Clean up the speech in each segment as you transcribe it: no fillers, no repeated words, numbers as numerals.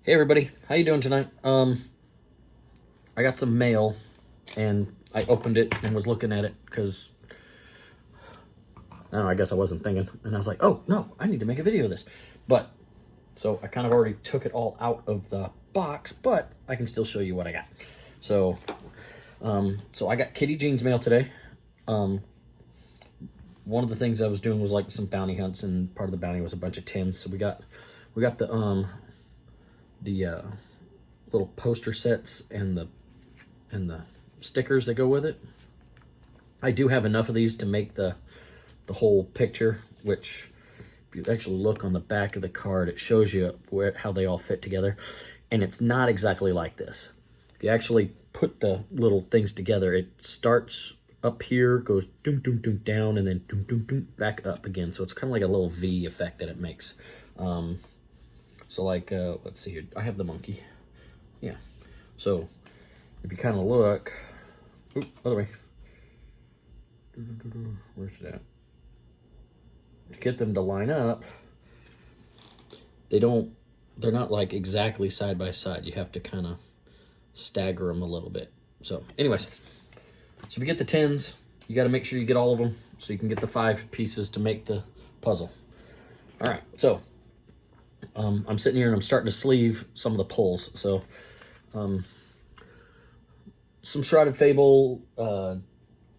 Hey everybody, how you doing tonight? I got some mail and I opened it and was looking at it because I don't know, I guess I wasn't thinking, and I was like, oh no, I need to make a video of this. But so I kind of already took it all out of the box, but I can still show you what I got. So so I got Kitty Jean's mail today. One of the things I was doing was like some bounty hunts, and part of the bounty was a bunch of tins. So we got the little poster sets and the stickers that go with it. I do have enough of these to make the whole picture, which if you actually look on the back of the card, it shows you how they all fit together. And it's not exactly like this. If you actually put the little things together, it starts up here, goes doom doom doom down, and then doom doom doom back up again. So it's kind of like a little V effect that it makes. So like, let's see here. I have the monkey. Yeah. So if you kind of look, oop, other way. Where's that? To get them to line up, they're not like exactly side by side. You have to kind of stagger them a little bit. So anyways, so if you get the tins, you got to make sure you get all of them so you can get the 5 pieces to make the puzzle. All right, so I'm sitting here and I'm starting to sleeve some of the pulls. So some Shrouded Fable,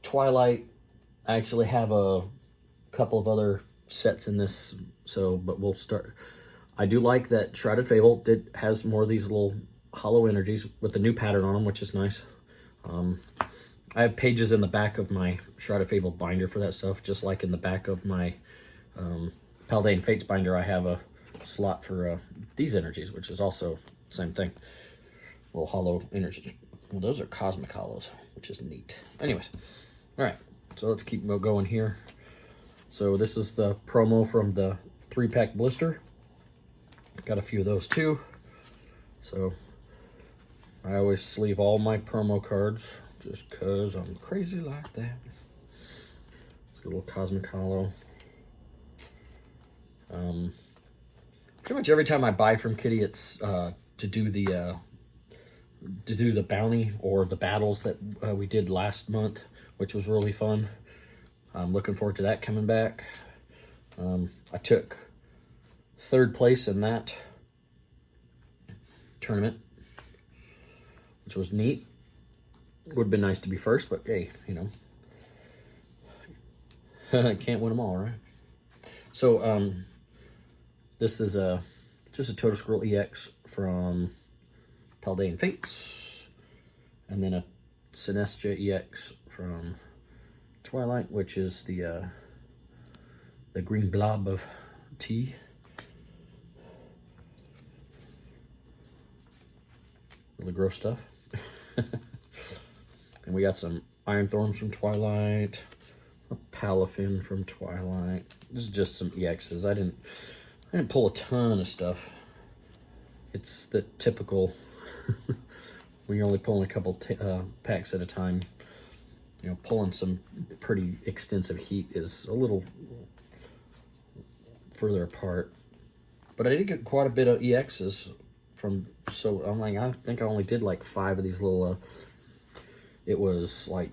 Twilight. I actually have a couple of other sets in this, so but we'll start. I do like that Shrouded Fable has more of these little hollow energies with the new pattern on them, which is nice. I have pages in the back of my Shrouded Fable binder for that stuff, just like in the back of my Paldean Fates binder. I have a slot for these energies, which is also the same thing. Little hollow energies. Well, those are cosmic hollows, which is neat. Anyways, all right, so let's keep going here. So this is the promo from the 3-pack blister. Got a few of those too. So I always sleeve all my promo cards just because I'm crazy like that. Let's get a little cosmic hollow. Pretty much every time I buy from Kitty, it's to do the bounty or the battles that we did last month, which was really fun. I'm looking forward to that coming back. I took 3rd place in that tournament, which was neat. Would have been nice to be first, but hey, you know, can't win them all, right? So this is just a Total Scroll EX from Paldean Fates, and then a Sinestia EX from Twilight, which is the green blob of tea. Really gross stuff. And we got some Iron Thorns from Twilight, a Palafin from Twilight. This is just some EXs. I didn't pull a ton of stuff. It's the typical when you're only pulling a couple packs at a time. You know, pulling some pretty extensive heat is a little further apart. But I did get quite a bit of EXs from, so I'm like, I think I only did like 5 of these little, it was like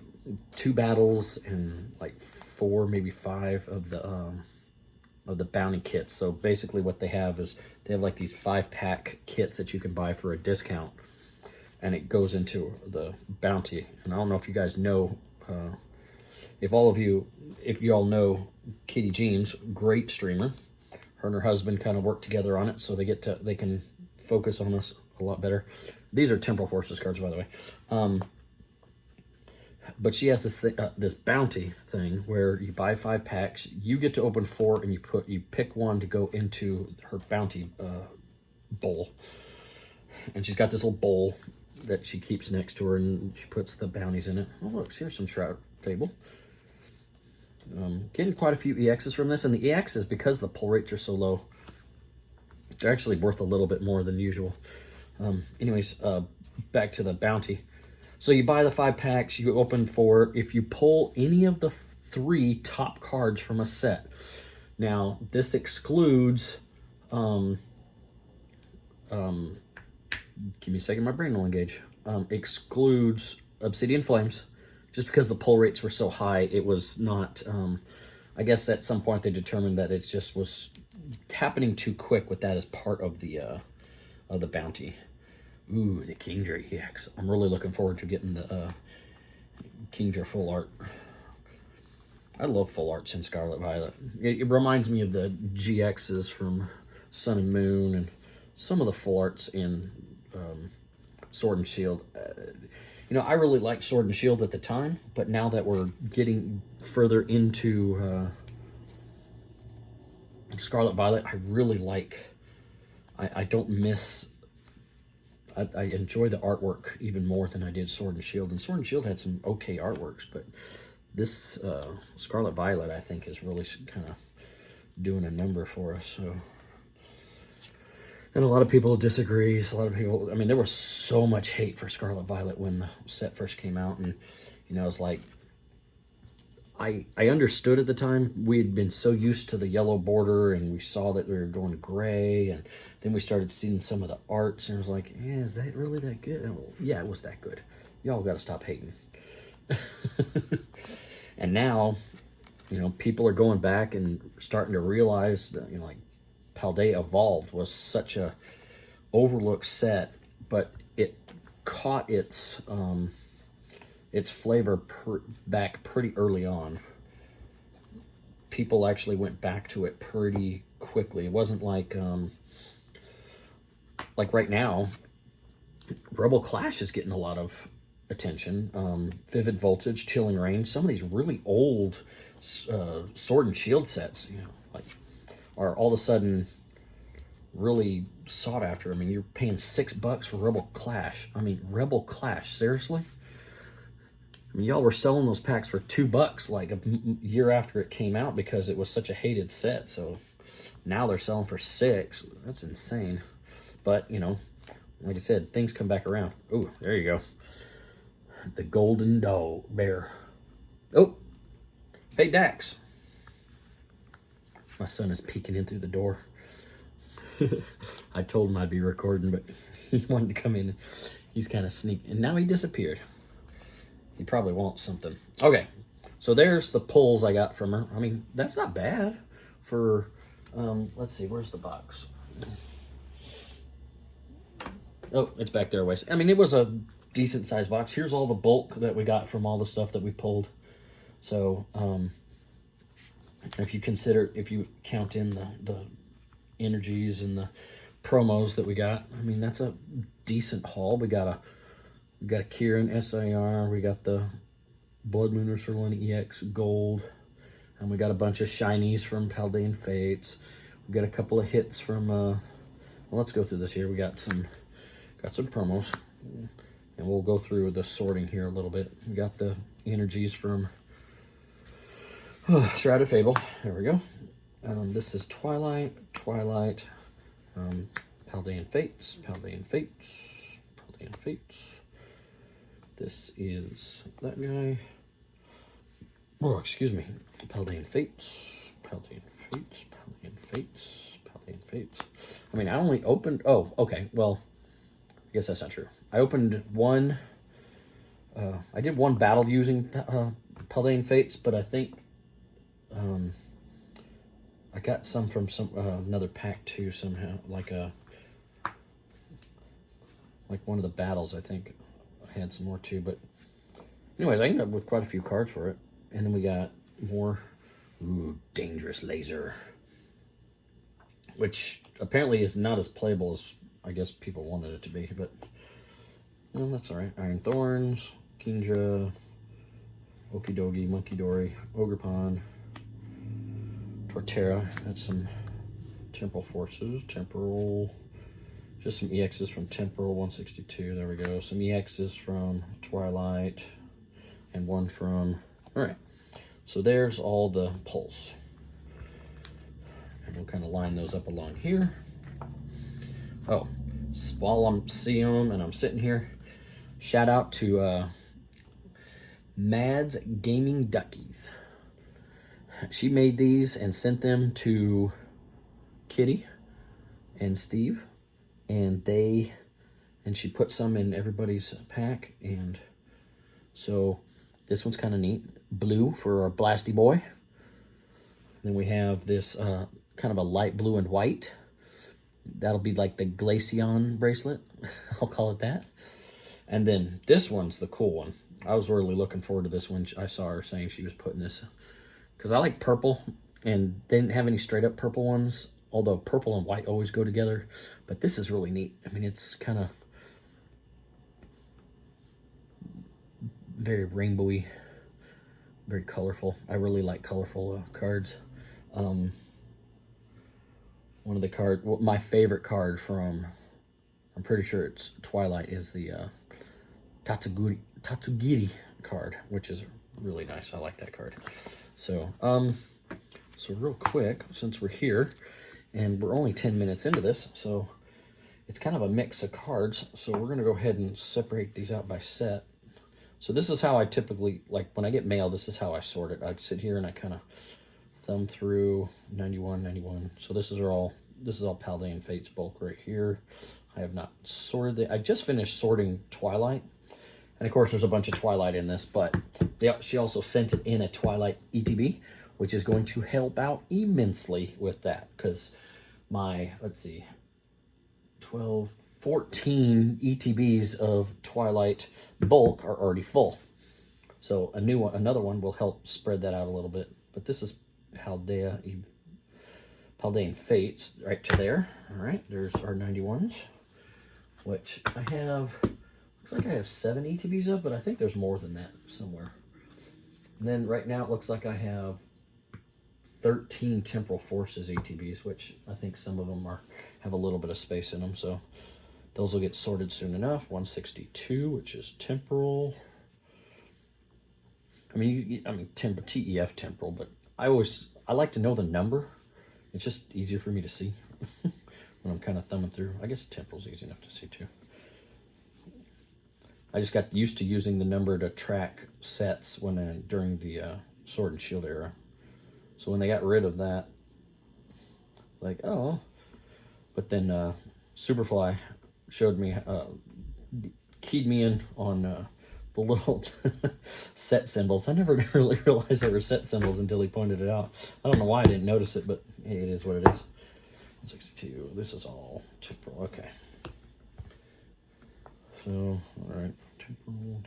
2 battles and like 4, maybe 5 of the bounty kits. So basically what they have is they have like these 5-pack kits that you can buy for a discount, and it goes into the bounty. And I don't know if you guys know, if you all know Kitty Jean's, great streamer. Her and her husband kind of work together on it, so they can focus on us a lot better. These are Temporal Forces cards, by the way. But she has this bounty thing where you buy 5 packs, you get to open 4, and you pick one to go into her bounty bowl. And she's got this little bowl that she keeps next to her, and she puts the bounties in it. Oh look, here's some Shroud Fable. Getting quite a few EXs from this, and the EXs, because the pull rates are so low, they're actually worth a little bit more than usual. Anyways, back to the bounty. So you buy the 5 packs, you open 4. If you pull any of the 3 top cards from a set, now this excludes Give me a second, my brain will engage. Excludes Obsidian Flames. Just because the pull rates were so high, it was not, I guess at some point they determined that it just was happening too quick with that as part of the bounty. Ooh, the Kingdra EX. I'm really looking forward to getting the Kingdra full art. I love full arts in Scarlet Violet. It reminds me of the GXs from Sun and Moon and some of the full arts in Sword and Shield. You know, I really liked Sword and Shield at the time, but now that we're getting further into Scarlet Violet, I really like, I don't miss, I enjoy the artwork even more than I did Sword and Shield. And Sword and Shield had some okay artworks, but this Scarlet Violet, I think, is really kind of doing a number for us. So, and a lot of people disagree. A lot of people, I mean, there was so much hate for Scarlet Violet when the set first came out. And, you know, it's like, I understood at the time. We had been so used to the yellow border, and we saw that we were going to gray. And then we started seeing some of the arts, and it was like, yeah, is that really that good? Oh, yeah, it was that good. Y'all got to stop hating. And now, you know, people are going back and starting to realize that, you know, like, Paldea Evolved was such a overlooked set, but it caught its flavor back pretty early on. People actually went back to it pretty quickly. It wasn't like right now, Rebel Clash is getting a lot of attention. Vivid Voltage, Chilling Reign, some of these really old Sword and Shield sets, you know, like, are all of a sudden really sought after. I mean, you're paying $6 for Rebel Clash. I mean, Rebel Clash, seriously? I mean, y'all were selling those packs for $2 like a year after it came out because it was such a hated set. So now they're selling for $6. That's insane. But, you know, like I said, things come back around. Oh, there you go. The Golden Dog Bear. Oh, hey, Dax. My son is peeking in through the door. I told him I'd be recording, but he wanted to come in. He's kind of sneaky. And now he disappeared. He probably wants something. Okay, so there's the pulls I got from her. I mean, that's not bad for, let's see, where's the box? Oh, it's back there a ways. I mean, it was a decent sized box. Here's all the bulk that we got from all the stuff that we pulled. So, if you count in the energies and the promos that we got, I mean, that's a decent haul. We got a Kieran SIR, we got the Blood Moon Ursulina EX Gold, and we got a bunch of shinies from Paldean Fates. We got a couple of hits from well, let's go through this here. We got some promos, and we'll go through the sorting here a little bit. We got the energies from Shrouded Fable. There we go. This is Twilight, Paldean Fates. This is that guy. Oh, excuse me. Paldean Fates. I mean, I only opened... Oh, okay. Well, I guess that's not true. I opened one... I did one battle using Paldean Fates, but I think... I got some from another pack too somehow, like one of the battles. I think I had some more too, but anyways, I ended up with quite a few cards for it. And then we got more Dangerous Laser, which apparently is not as playable as I guess people wanted it to be, but well, that's all right. Iron Thorns, Kingdra, Okidogi, Monkey Dory, Ogerpon, Torterra. That's some Temporal Forces, just some EXs from Temporal 162. There we go. Some EXs from Twilight, and one from. All right. So there's all the pulls, and we'll kind of line those up along here. Oh, while I'm seeing them and I'm sitting here, shout out to Mads Gaming Duckies. She made these and sent them to Kitty and Steve, and they and she put some in everybody's pack. And so this one's kind of neat. Blue for our Blasty Boy. Then we have this kind of a light blue and white. That'll be like the Glaceon bracelet. I'll call it that. And then this one's the cool one. I was really looking forward to this one. I saw her saying she was putting this, because I like purple, and they didn't have any straight up purple ones, although purple and white always go together. But this is really neat. I mean, it's kind of very rainbowy, very colorful. I really like colorful cards. One of the my favorite card from, I'm pretty sure it's Twilight, is the Tatsugiri card, which is really nice. I like that card. So, so real quick, since we're here, and we're only 10 minutes into this, so it's kind of a mix of cards. So we're gonna go ahead and separate these out by set. So this is how I typically, like when I get mail, this is how I sort it. I sit here and I kind of thumb through 91, 91. So this is all Paldean Fates bulk right here. I have not sorted I just finished sorting Twilight. And of course there's a bunch of Twilight in this, but she also sent it in a Twilight ETB, which is going to help out immensely with that, because my, let's see, 12, 14 ETBs of Twilight bulk are already full. So another one will help spread that out a little bit. But this is Paldean Fates right to there. All right, there's our 91s, which I have, looks like I have 7 ETBs of, but I think there's more than that somewhere. And then right now it looks like I have 13 Temporal Forces ETBs, which I think some of them have a little bit of space in them, so those will get sorted soon enough. 162, which is Temporal. I mean TEF Temporal, but I like to know the number. It's just easier for me to see when I'm kind of thumbing through. I guess Temporal's easy enough to see too. I just got used to using the number to track sets during the Sword and Shield era. So when they got rid of that, like, oh. But then Superfly showed me, keyed me in on the little set symbols. I never really realized they were set symbols until he pointed it out. I don't know why I didn't notice it, but hey, it is what it is. 162, this is all temporal, okay. So, all right, temporal.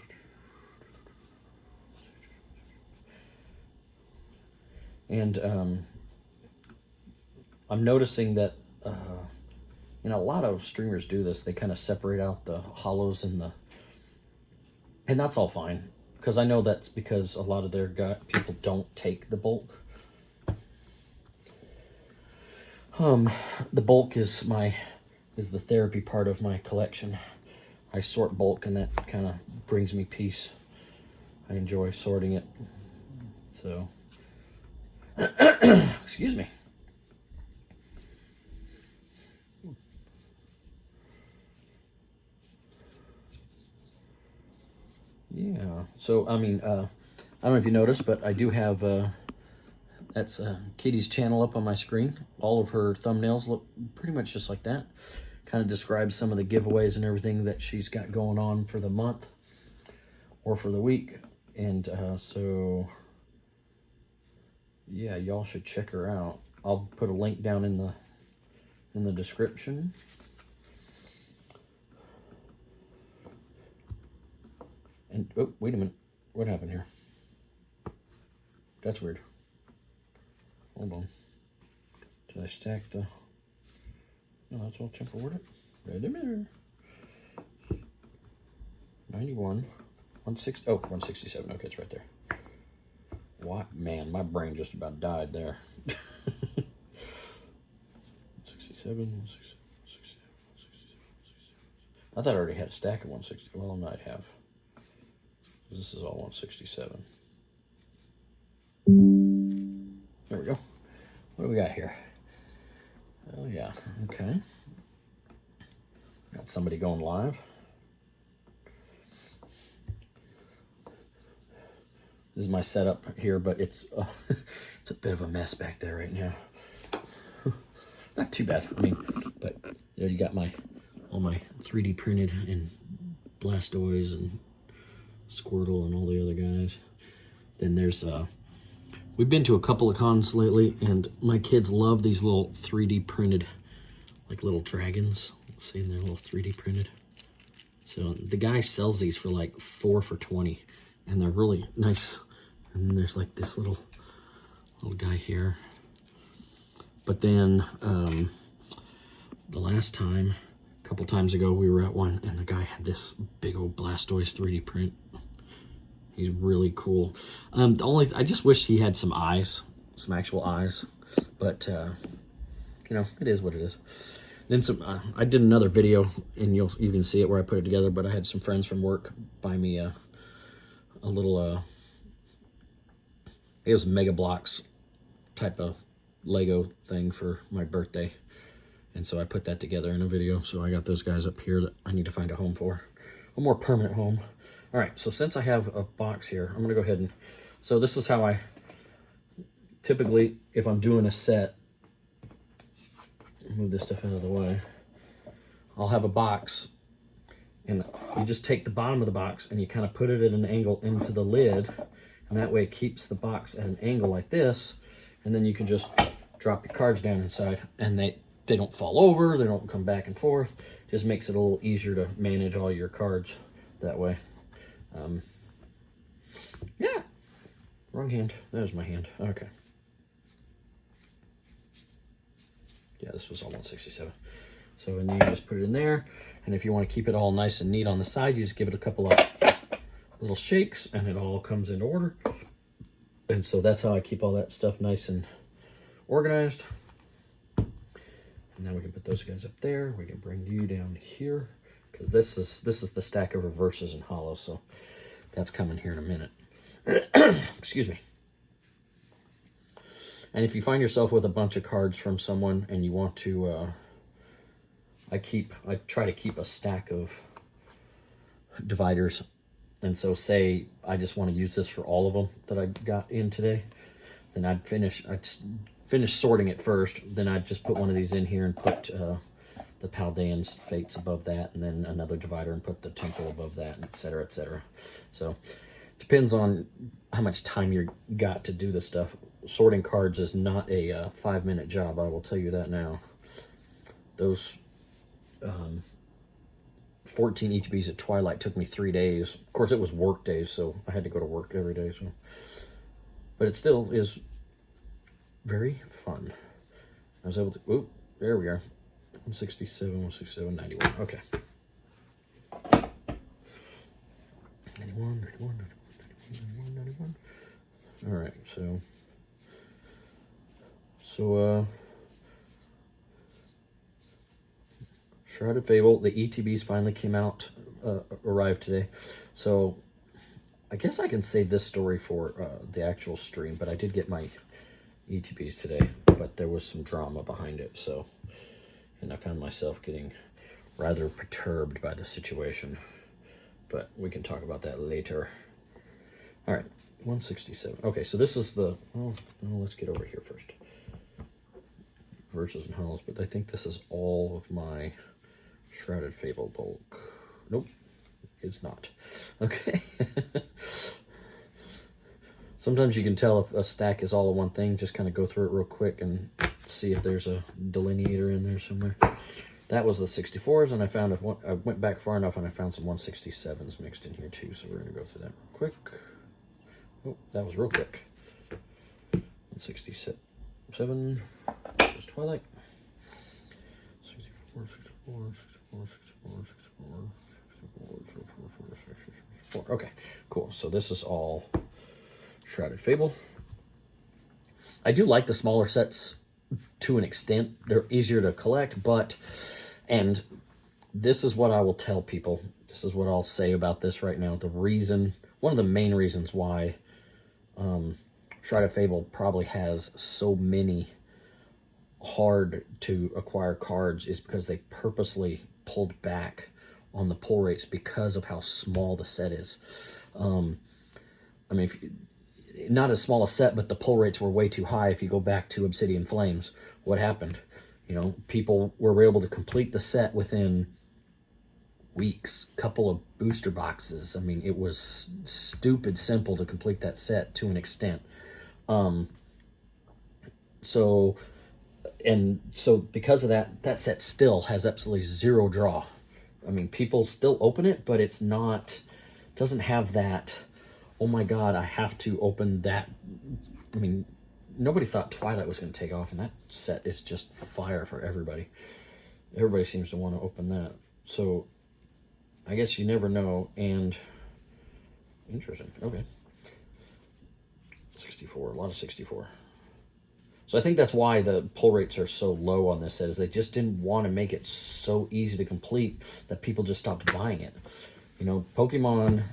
And I'm noticing that, a lot of streamers do this. They kind of separate out the hollows and that's all fine, because I know that's because a lot of their people don't take the bulk. The bulk is the therapy part of my collection. I sort bulk, and that kind of brings me peace. I enjoy sorting it. So, excuse me. Yeah. So, I mean, I don't know if you noticed, but I do have, that's Katie's channel up on my screen. All of her thumbnails look pretty much just like that. Kind of describes some of the giveaways and everything that she's got going on for the month or for the week. And so, yeah, y'all should check her out. I'll put a link down in the description. And, oh, wait a minute. What happened here? That's weird. Hold on. Did I stack the... No, that's all temporal worded. Wait a minute. 91. 160. Oh, 167. Okay, it's right there. What? Man, my brain just about died there. 167, 167, 167, 167. I thought I already had a stack of 160. Well, I might have. This is all 167. There we go. What do we got here? Oh, yeah. Okay. Got somebody going live. This is my setup here, but it's a bit of a mess back there right now. Not too bad. I mean, but there you got all all my 3D printed and Blastoise and Squirtle and all the other guys. Then there's, we've been to a couple of cons lately, and my kids love these little 3D printed, like little dragons. See, they're little 3D printed. So the guy sells these for like 4 for $20, and they're really nice. And then there's like this little guy here. But then the last time, a couple times ago, we were at one, and the guy had this big old Blastoise 3D print. He's really cool. I just wish he had some eyes, some actual eyes. But you know, it is what it is. Then I did another video, and you can see it where I put it together. But I had some friends from work buy me a little it was Mega Bloks type of Lego thing for my birthday, and so I put that together in a video. So I got those guys up here that I need to find a home for, a more permanent home. All right, so since I have a box here, I'm gonna go ahead and, so this is how I typically, if I'm doing a set, move this stuff out of the way, I'll have a box, and you just take the bottom of the box and you kind of put it at an angle into the lid, and that way it keeps the box at an angle like this, and then you can just drop your cards down inside, and they don't fall over, they don't come back and forth. Just makes it a little easier to manage all your cards that way. Yeah, wrong hand. There's my hand. Okay. Yeah, this was all 167. So, and you just put it in there, and if you want to keep it all nice and neat on the side, you just give it a couple of little shakes, and it all comes into order. And so that's how I keep all that stuff nice and organized. And now we can put those guys up there. We can bring you down here, because this is the stack of reverses and hollows, so that's coming here in a minute. Excuse me. And if you find yourself with a bunch of cards from someone and you want to, I try to keep a stack of dividers. And so say I just want to use this for all of them that I got in today, then I'd finish sorting it first. Then I'd just put one of these in here and put the Paldean's Fates above that, and then another divider and put the Temple above that, et cetera, et cetera. So depends on how much time you got to do this stuff. Sorting cards is not a 5-minute job, I will tell you that now. Those 14 ETBs at Twilight took me 3 days. Of course, it was work days, so I had to go to work every day. So, but it still is very fun. I was able to, oop, there we are. 167, 167, 91. Okay. 91, 91, 91, 91. All right, so Shrouded Fable, the ETBs finally came out, arrived today. So I guess I can save this story for the actual stream, but I did get my ETBs today, but there was some drama behind it, so, and I found myself getting rather perturbed by the situation, but we can talk about that later. All right, 167. Okay, so this is the, let's get over here first. Verses and hollows, but I think this is all of my Shrouded Fable bulk. Nope, it's not. Okay. Sometimes you can tell if a stack is all of one thing. Just kind of go through it real quick and see if there's a delineator in there somewhere. That was the 64s, and I found I went back far enough and I found some 167s mixed in here too, so we're going to go through that real quick. Oh, that was real quick. 167. Just Twilight. 64, 64, 64, 64, 64, 64. Okay, cool. So this is all Shrouded Fable. I do like the smaller sets to an extent. They're easier to collect, and this is what I will tell people. This is what I'll say about this right now. One of the main reasons why Shrouded Fable probably has so many hard to acquire cards is because they purposely pulled back on the pull rates because of how small the set is. I mean, not as small a set, but the pull rates were way too high. If you go back to Obsidian Flames, what happened? You know, people were able to complete the set within weeks, couple of booster boxes. I mean, it was stupid simple to complete that set to an extent. So because of that, that set still has absolutely zero draw. I mean, people still open it, but it's not, doesn't have that, oh my God, I have to open that. I mean, nobody thought Twilight was going to take off, and that set is just fire for everybody. Everybody seems to want to open that. So I guess you never know. And interesting. Okay. 64, a lot of 64. So I think that's why the pull rates are so low on this set, is they just didn't want to make it so easy to complete that people just stopped buying it. You know, Pokemon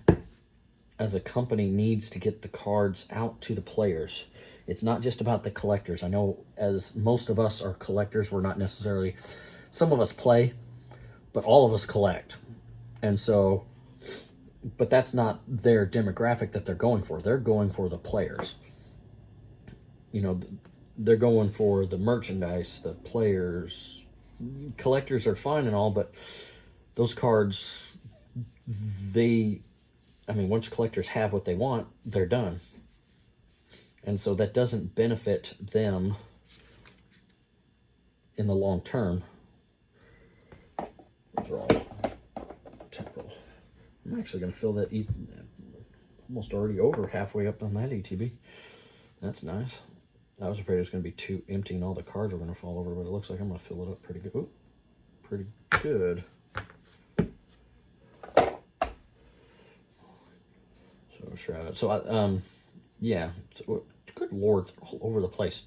as a company needs to get the cards out to the players. It's not just about the collectors. I know as most of us are collectors, we're not necessarily, some of us play, but all of us collect. And so, but that's not their demographic that they're going for. They're going for the players. You know, they're going for the merchandise, the players. Collectors are fine and all, but those cards, once collectors have what they want, they're done. And so that doesn't benefit them in the long term. Those are all temporal. I'm actually going to fill that almost already over halfway up on that ETB. That's nice. I was afraid it was going to be too empty and all the cards were going to fall over, but it looks like I'm going to fill it up pretty good. Ooh, pretty good. So shrouded. So yeah. So, good Lord, all over the place.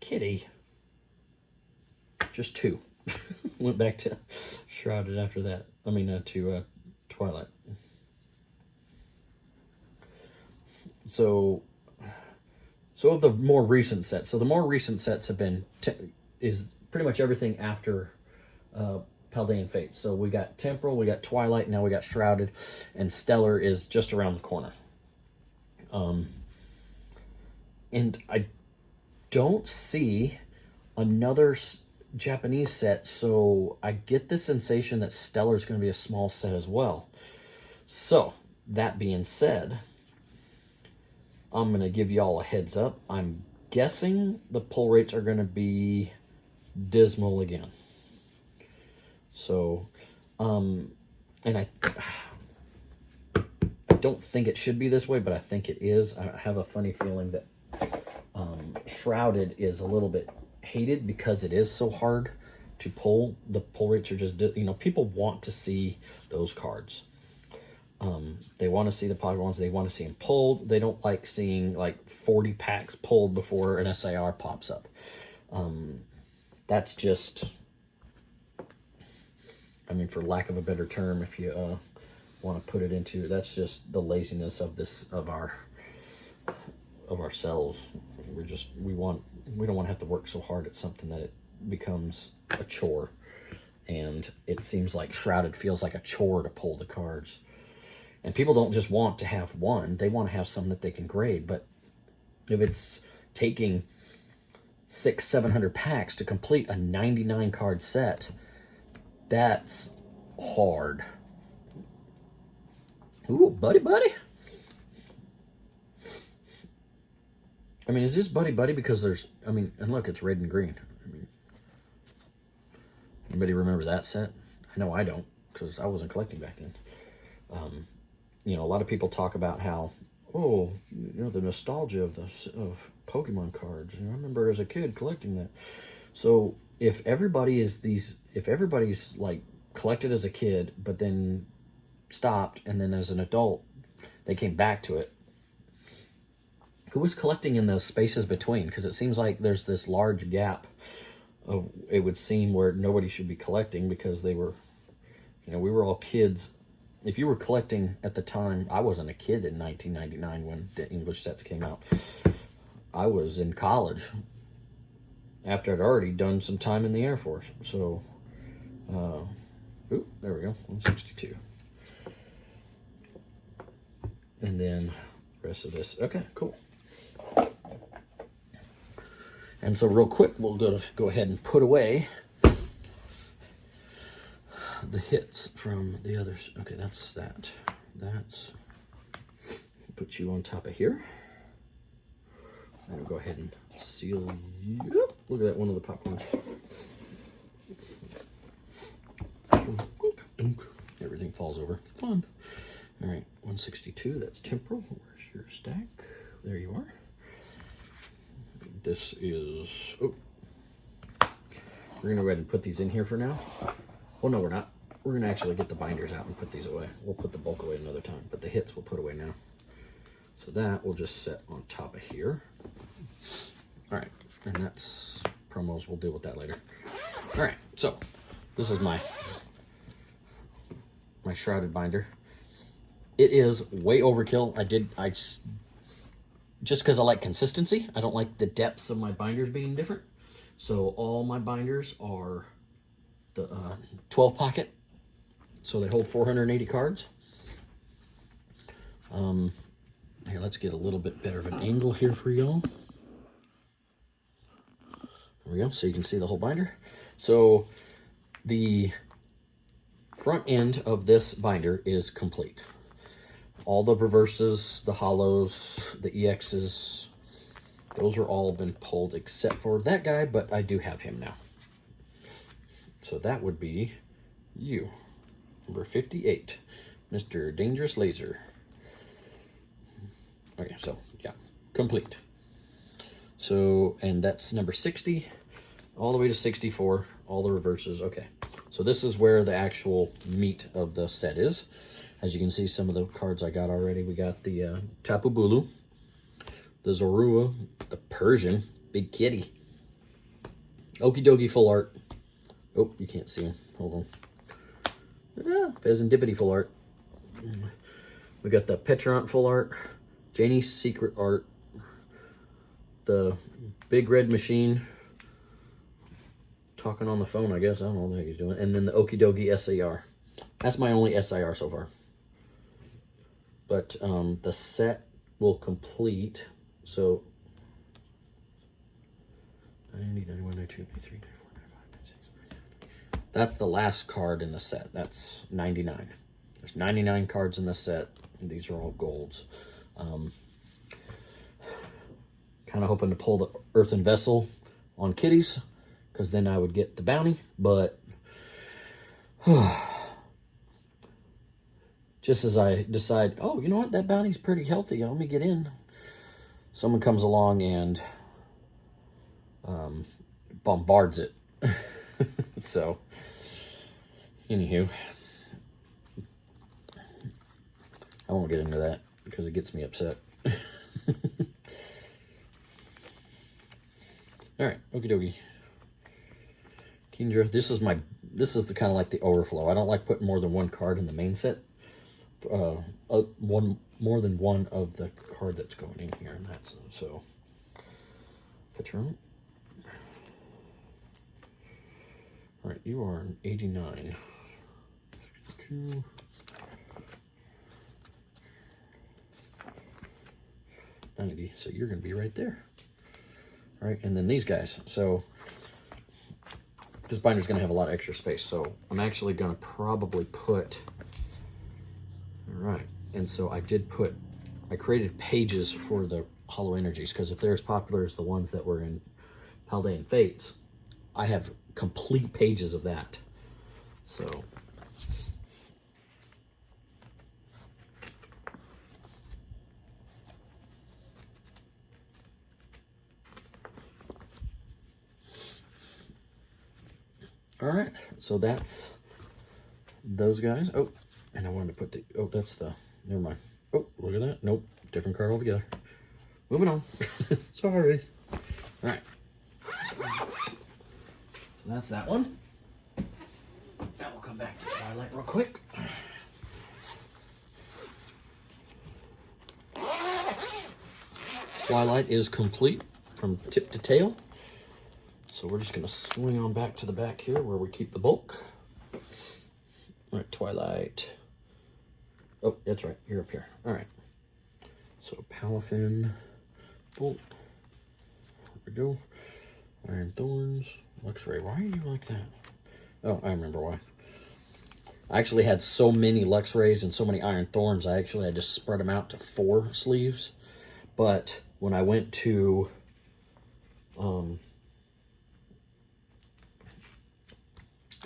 Kitty. Just 2. Went back to shrouded after that. I mean, to Twilight. So of the more recent sets. So the more recent sets have been is pretty much everything after Paldean Fates. So we got Temporal, we got Twilight, now we got Shrouded, and Stellar is just around the corner. And I don't see another Japanese set, so I get the sensation that Stellar is going to be a small set as well. So, that being said, I'm going to give y'all a heads up. I'm guessing the pull rates are going to be dismal again. So, and I don't think it should be this way, but I think it is. I have a funny feeling that Shrouded is a little bit hated because it is so hard to pull. The pull rates are just, people want to see those cards. They want to see the popular ones. They want to see them pulled. They don't like seeing like 40 packs pulled before an SIR pops up. That's just, for lack of a better term, if you want to put it into, that's just the laziness of ourselves. We don't want to have to work so hard at something that it becomes a chore. And it seems like Shrouded feels like a chore to pull the cards. And people don't just want to have one, they want to have some that they can grade. But if it's taking 600-700 packs to complete a 99 card set, that's hard. Ooh, buddy. Is this buddy because there's, and look, it's red and green. Anybody remember that set? I know I don't, because I wasn't collecting back then. A lot of people talk about how, the nostalgia of Pokemon cards. I remember as a kid collecting that. So if everybody's like collected as a kid, but then stopped, and then as an adult, they came back to it, who was collecting in those spaces between? Because it seems like there's this large gap of, it would seem, where nobody should be collecting because they were, we were all kids. If you were collecting at the time, I wasn't a kid in 1999 when the English sets came out. I was in college after I'd already done some time in the Air Force. So, there we go, 162. And then the rest of this. Okay, cool. And so real quick, we'll go ahead and put away the hits from the others. Okay, that's that. That's, put you on top of here. I'm gonna go ahead and seal you. Look at that, one of the popcorns. Everything falls over. Fun. All right, 162, that's temporal. Where's your stack? There you are. This is, oh, we're gonna go ahead and put these in here for now. Well, no, we're not. We're gonna actually get the binders out and put these away. We'll put the bulk away another time, but the hits we'll put away now. So that will just set on top of here. All right, and that's promos. We'll deal with that later. All right, so this is my shrouded binder. It is way overkill. I just because I like consistency. I don't like the depths of my binders being different. So all my binders are the 12 pocket. So they hold 480 cards. Here, let's get a little bit better of an angle here for y'all. There we go, so you can see the whole binder. So the front end of this binder is complete. All the reverses, the hollows, the EXs, those are all been pulled except for that guy, but I do have him now. So that would be you, number 58, Mr. Dangerous Laser. Okay, so yeah, complete. So, and that's number 60, all the way to 64, all the reverses. Okay, so this is where the actual meat of the set is. As you can see, some of the cards I got already. We got the Tapu Bulu, the Zorua, the Persian, Big Kitty, Okie Dokie full art. Oh, you can't see him. Hold on. Yeah, Pheasantipity full art. We got the Petrant full art, Janie's Secret art, the Big Red Machine, talking on the phone, I guess. I don't know what the heck he's doing. And then the Okie Dokie SAR. That's my only SIR so far. But the set will complete. So 90, 91, 92, 93, 94, 95, 96. That's the last card in the set. That's 99. There's 99 cards in the set. These are all golds. Kind of hoping to pull the Earthen Vessel on kitties, because then I would get the bounty, but just as I decide, oh, you know what, that bounty's pretty healthy, let me get in, someone comes along and bombards it. So, anywho, I won't get into that because it gets me upset. All right, okie dokie. Kendra, this is the kind of like the overflow. I don't like putting more than one card in the main set. More than one of the card that's going in here, and that's so. Patron. All right, you are an 89. 62. 90. So you're going to be right there. All right, and then these guys. So this binder's going to have a lot of extra space. So I'm actually going to probably put. All right, and so I created pages for the Hollow Energies, because if they're as popular as the ones that were in Paldean Fates, I have complete pages of that. So all right, so that's those guys. Oh, and I wanted to put the, oh, that's the, never mind. Oh, look at that. Nope, different card altogether. Moving on. Sorry. All right. So that's that one. Now we'll come back to Twilight real quick. Twilight is complete from tip to tail. So we're just going to swing on back to the back here where we keep the bulk. All right, Twilight. Oh, that's right. You're up here. All right. So Palafin, bolt. There we go. Iron Thorns, Luxray. Why are you like that? Oh, I remember why. I actually had so many Luxrays and so many Iron Thorns, I actually had to spread them out to 4 sleeves. But when I went to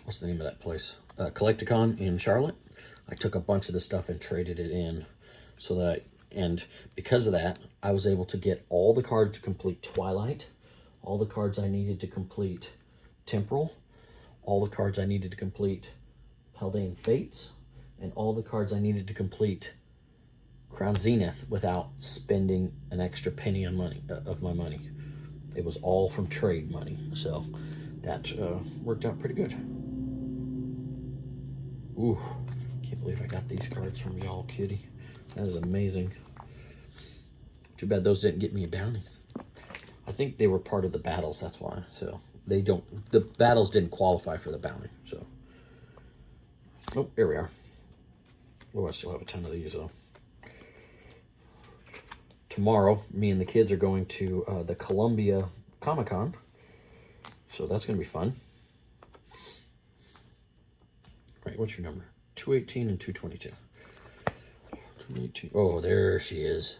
what's the name of that place? Collecticon in Charlotte, I took a bunch of the stuff and traded it in so that and because of that, I was able to get all the cards to complete Twilight, all the cards I needed to complete Temporal, all the cards I needed to complete Paldean Fates, and all the cards I needed to complete Crown Zenith without spending an extra penny on money of my money. It was all from trade money, so that worked out pretty good. Ooh, can't believe I got these cards from y'all, kitty. That is amazing. Too bad those didn't get me bounties. I think they were part of the battles, that's why. So they don't, the battles didn't qualify for the bounty, so. Oh, here we are. Oh, I still have a ton of these though. Tomorrow, me and the kids are going to the Columbia Comic-Con. So that's going to be fun. All right, what's your number? 218 and 222. 218. Oh, there she is.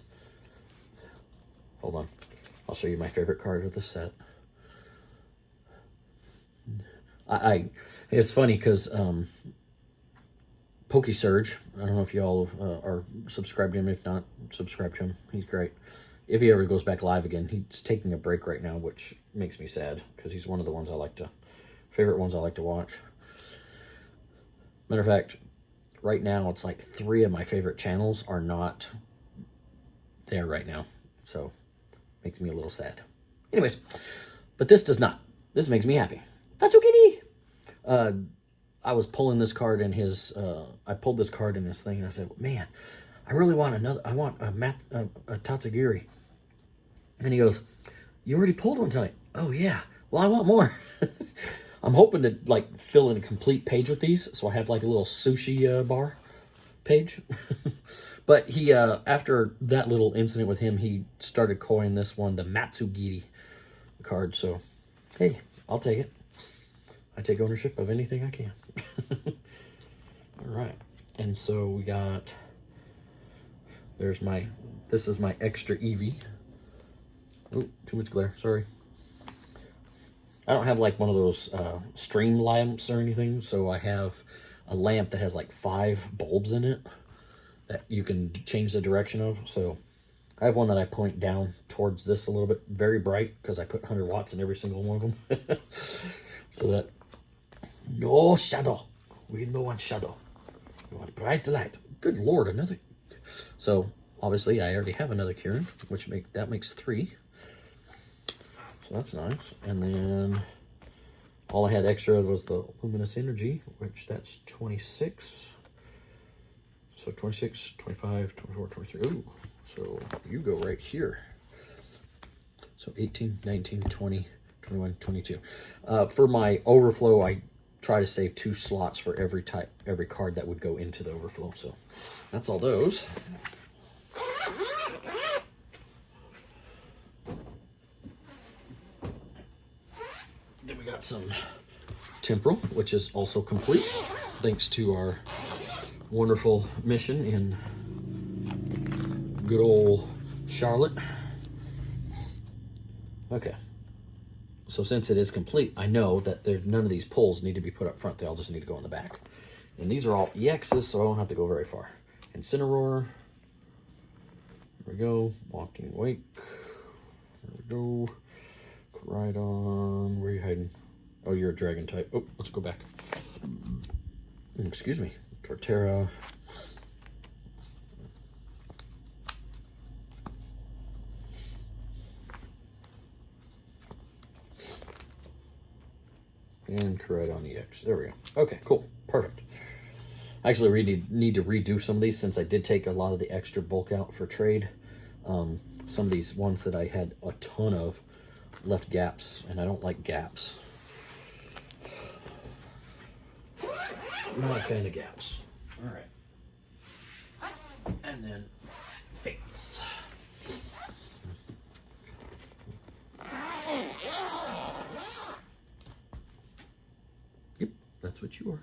Hold on. I'll show you my favorite card of the set. It's funny because PokeSurge, I don't know if y'all are subscribed to him. If not, subscribe to him. He's great. If he ever goes back live again, he's taking a break right now, which makes me sad because he's one of the ones favorite ones I like to watch. Matter of fact, right now it's like 3 of my favorite channels are not there right now. So makes me a little sad. Anyways, but this does not. This makes me happy. That's okay. I was pulling this card in his, I pulled this card in his thing and I said, man, I really want another, I want a Tatsugiri. And he goes, you already pulled one tonight. Oh yeah, well I want more. I'm hoping to like fill in a complete page with these. So I have like a little sushi bar page. But he, after that little incident with him, he started coining this one, the Matsugiri card. So, hey, I'll take it. I take ownership of anything I can. All right. And so we got, this is my extra Eevee. Oh, too much glare, sorry. I don't have like one of those stream lamps or anything, so I have a lamp that has like 5 bulbs in it that you can change the direction of. So I have one that I point down towards this a little bit, very bright, because I put 100 watts in every single one of them. So that no shadow, we no want shadow, we want bright light. Good Lord, another. So obviously I already have another Kieran, which makes 3. So that's nice. And then all I had extra was the Luminous Energy, which that's 26. So 26, 25, 24, 23. Ooh, so you go right here. So 18, 19, 20, 21, 22. For my overflow, I try to save 2 slots for every card that would go into the overflow. So that's all those. Then we got some Temporal, which is also complete, thanks to our wonderful mission in good old Charlotte. Okay. So since it is complete, I know that none of these pulls need to be put up front. They all just need to go in the back. And these are all EXs, so I don't have to go very far. Incineroar. There we go. Walking Wake. There we go. Koraidon. Where are you hiding? Oh, you're a dragon type. Oh, let's go back. Excuse me. Torterra. And Koraidon EX. There we go. Okay, cool. Perfect. I actually really need to redo some of these since I did take a lot of the extra bulk out for trade. Some of these ones that I had a ton of left gaps, and I don't like gaps. I'm not a fan of gaps. All right. And then Fates. Yep, that's what you are.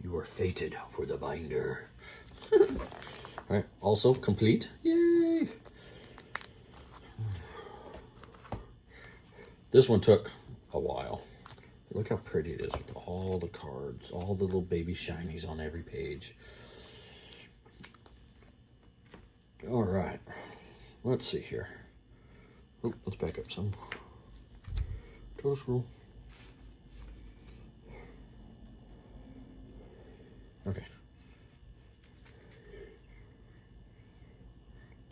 You are fated for the binder. All right, also complete. Yay! This one took a while. Look how pretty it is with all the cards, all the little baby shinies on every page. All right, let's see here. Oh, let's back up some. Total scroll. Okay.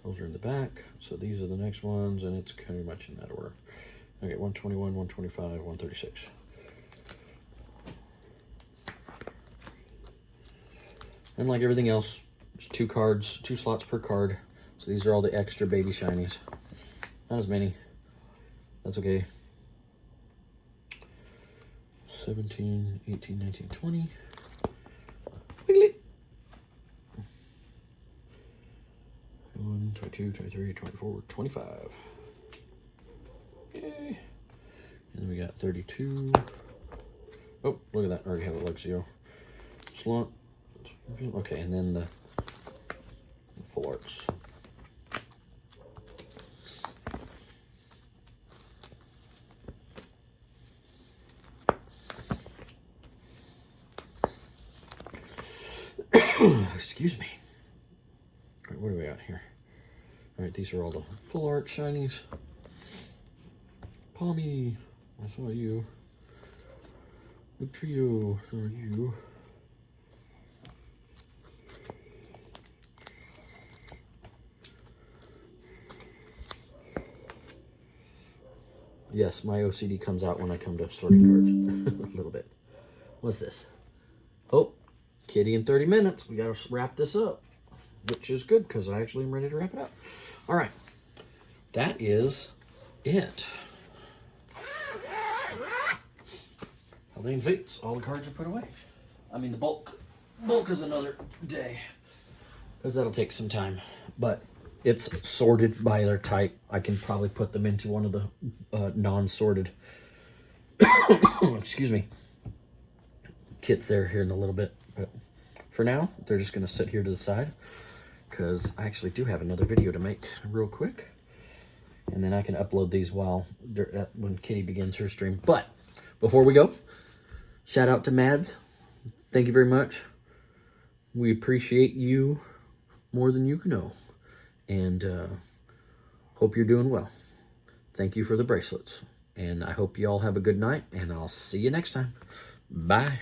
Those are in the back. So these are the next ones, and it's kind of much in that order. Okay, 121, 125, 136. And like everything else, there's 2 cards, 2 slots per card. So these are all the extra baby shinies. Not as many. That's okay. 17, 18, 19, 20. Wiggly. 21, 22, 23, 24, 25. Yay. And then we got 32. Oh, look at that. I already have it like 0. Slot. Okay, and then the full arts. Excuse me. All right, what do we got here? All right, these are all the full art shinies. Palmy, I saw you. The trio, saw you. Yes, my OCD comes out when I come to sorting cards a little bit. What's this? Oh, kitty in 30 minutes. We got to wrap this up, which is good because I actually am ready to wrap it up. All right, that is it. Haldane Fates, all the cards are put away. I mean, the bulk is another day because that'll take some time, but it's sorted by their type. I can probably put them into one of the non-sorted excuse me, kits there here in a little bit. But for now, they're just going to sit here to the side because I actually do have another video to make real quick. And then I can upload these while when Kitty begins her stream. But before we go, shout out to Mads. Thank you very much. We appreciate you more than you can know. And hope you're doing well. Thank you for the bracelets. And I hope you all have a good night. And I'll see you next time. Bye.